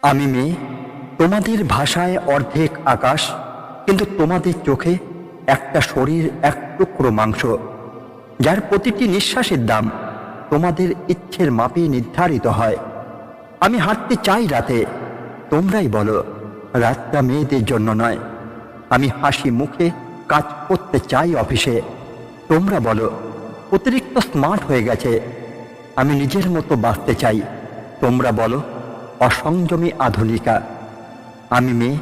আমি মেয়ে, তোমাদের ভাষায় অর্ধেক আকাশ, কিন্তু তোমাদের চোখে একটা শরীর, এক টুকরো মাংস, যার প্রতিটি নিঃশ্বাসের দাম তোমাদের ইচ্ছের মাপে নির্ধারিত হয়। আমি হাঁটতে চাই রাতে, তোমরাই বলো রাতটা মেয়েদের জন্য নয়। আমি হাসি মুখে কাজ করতে চাই অফিসে, তোমরা বলো অতিরিক্ত স্মার্ট হয়ে গেছে। আমি নিজের মতো বাঁচতে চাই, তোমরা বলো অসংযমী আধুনিকা। আমি মেয়ে,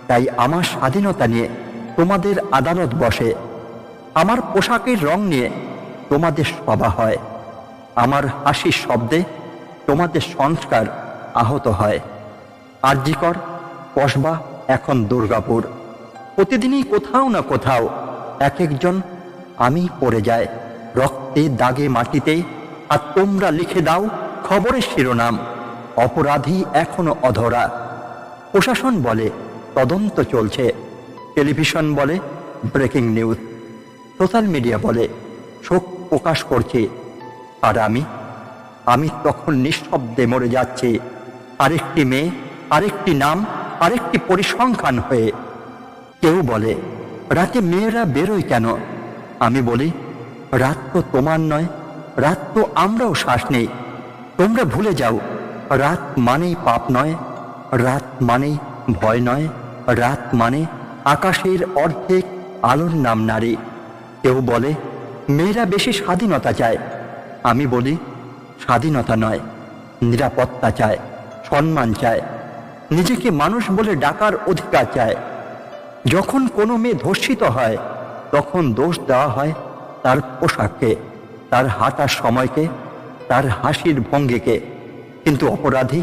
তাই আমার স্বাধীনতা নিয়ে তোমাদের আদালত বসে। আমার পোশাকের রং নিয়ে তোমাদের সভা হয়। আমার হাসির শব্দে তোমাদের সংস্কার আহত হয়। আরজিকর, কসবা, এখন দুর্গাপুর, প্রতিদিনই কোথাও না কোথাও এক একজন আমি পড়ে যায় রক্তে, দাগে, মাটিতে। আর তোমরা লিখে দাও খবরের শিরোনাম, অপরাধী এখনো অধরা। প্রশাসন বলে তদন্ত চলছে, টেলিভিশন বলে ব্রেকিং নিউজ, সোশ্যাল মিডিয়া বলে শোক প্রকাশ করছে। আর আমি তখন নিঃশব্দে মরে যাচ্ছি, আরেকটি মেয়ে, আরেকটি নাম, আরেকটি পরিসংখ্যান হয়ে। কেউ বলে রাতে মেয়েরা বেরোয় কেন? আমি বলি রাত তো তোমার নয়, রাত তো আমরাও শ্বাস নেই। তোমরা ভুলে যাও রাত মানেই পাপ নয়, রাত মানেই ভয় নয়, রাত মানে আকাশের অর্ধেক আলোর নাম নারী। কেউ বলে মেয়েরা বেশি স্বাধীনতা চায়। আমি বলি স্বাধীনতা নয়, নিরাপত্তা চায়, সম্মান চায়, নিজেকে মানুষ বলে ডাকার অধিকার চায়। যখন কোনো মেয়ে ধর্ষিত হয় তখন দোষ দেওয়া হয় তার পোশাককে, তার হাঁটার সময়কে, তার হাসির ভঙ্গিকে। কিন্তু অপরাধী,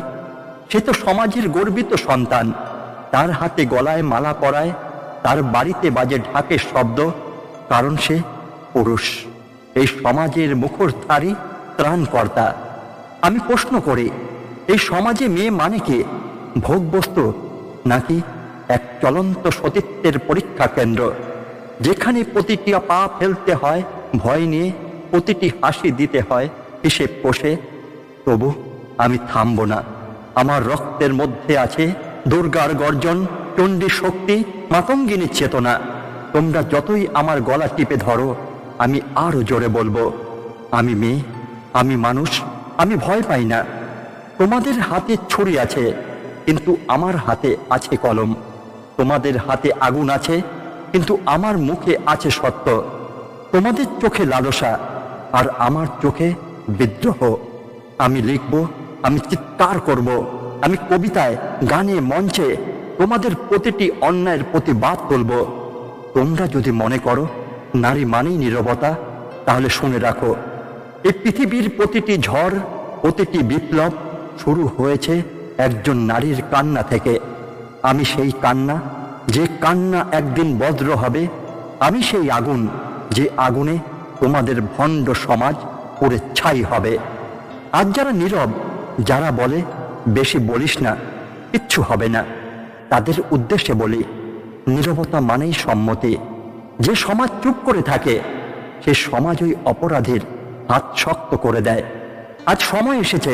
সে তো সমাজের গর্বিত সন্তান। তার হাতে গলায় মালা পরায়, তার বাড়িতে বাজে ঢাকের শব্দ, কারণ সে পুরুষ, এই সমাজের মুখোশধারী ত্রাণকর্তা। আমি প্রশ্ন করি, এই সমাজে মেয়ে মানে কি? ভোগবস্তু, নাকি এক চলন্ত সতীত্বের পরীক্ষা কেন্দ্র, যেখানে প্রতিটি পা ফেলতে হয় ভয় নিয়ে, প্রতিটি হাসি দিতে হয় হিসেব কষে? তবু আমি থামব না। আমার রক্তের মধ্যে আছে দুর্গার গর্জন, চণ্ডী শক্তি, মাতঙ্গিনীর চেতনা। তোমরা যতই আমার গলা টিপে ধরো, আমি আরো জোরে বলবো, আমি মেয়ে, আমি মানুষ, আমি ভয় পাই না। তোমাদের হাতে ছুরি আছে, কিন্তু আমার হাতে আছে কলম। তোমাদের হাতে আগুন আছে, কিন্তু আমার মুখে আছে সত্য। তোমাদের চোখে লালসা, আর আমার চোখে বিদ্রোহ। আমি লিখব, আমি চিৎকার করব, আমি কবিতায়, গানে, মঞ্চে তোমাদের প্রতিটি অন্যায়ের প্রতিবাদ তুলব। তোমরা যদি মনে করো নারী মানেই নীরবতা, তাহলে শুনে রাখো, এই পৃথিবীর প্রতিটি ঝড়, প্রতিটি বিপ্লব শুরু হয়েছে একজন নারীর কান্না থেকে। আমি সেই কান্না, যে কান্না একদিন বজ্র হবে। আমি সেই আগুন, যে আগুনে তোমাদের ভণ্ড সমাজ পুড়ে ছাই হবে। আজ যারা নীরব, যারা বলে বেশি বলিস না, কিচ্ছু হবে না, তাদের উদ্দেশ্যে বলি, নীরবতা মানেই সম্মতি। যে সমাজ চুপ করে থাকে, সে সমাজ ওই অপরাধীর হাত শক্ত করে দেয়। আজ সময় এসেছে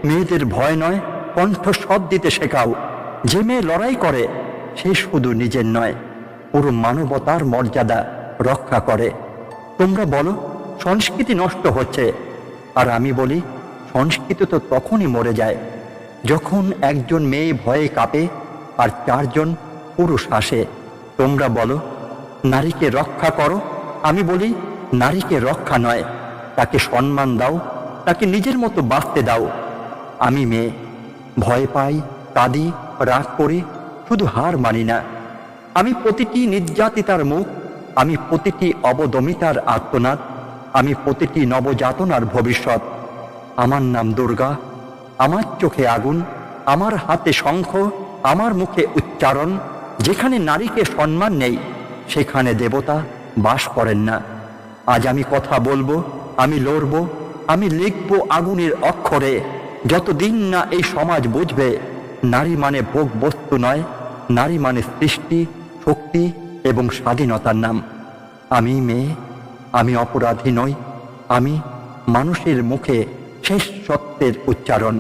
মেয়েদের ভয় নয়, কণ্ঠস্বর দিতে শেখাও। যে মেয়ে লড়াই করে, সে শুধু নিজের নয়, পুরো মানবতার মর্যাদা রক্ষা করে। তোমরা বলো সংস্কৃতি নষ্ট হচ্ছে, আর আমি বলি সংস্কৃতি তো তখনই মরে যায় যখন একজন মেয়ে ভয়ে কাঁপে আর চারজন পুরুষ আসে। তোমরা বলো নারীকে রক্ষা করো, আমি বলি নারীকে রক্ষা নয়, তাকে সম্মান দাও, তাকে নিজের মতো বাঁচতে দাও। আমি মেয়ে, ভয় পাই, কাঁদি, রাগ করি, শুধু হার মানি না। আমি প্রতিটি নির্যাতিতার মুখ, আমি প্রতিটি অবদমিতার আর্তনাদ, আমি প্রতিটি নবযাতনার ভবিষ্যৎ। আমার নাম দুর্গা, আমার চোখে আগুন, আমার হাতে শঙ্খ, আমার মুখে উচ্চারণ। যেখানে নারীকে সম্মান নেই, সেখানে দেবতা বাস করেন না। আজ আমি কথা বলবো, আমি লড়ব, আমি লিখব আগুনের অক্ষরে। যতদিন না এই সমাজ বুঝবে নারী মানে ভোগ বস্তু নয়, নারী মানে সৃষ্টি, শক্তি এবং স্বাধীনতার নাম। আমি মেয়ে, আমি অপরাধী নই, আমি মানুষের মুখে শেষ সত্যের উচ্চারণ।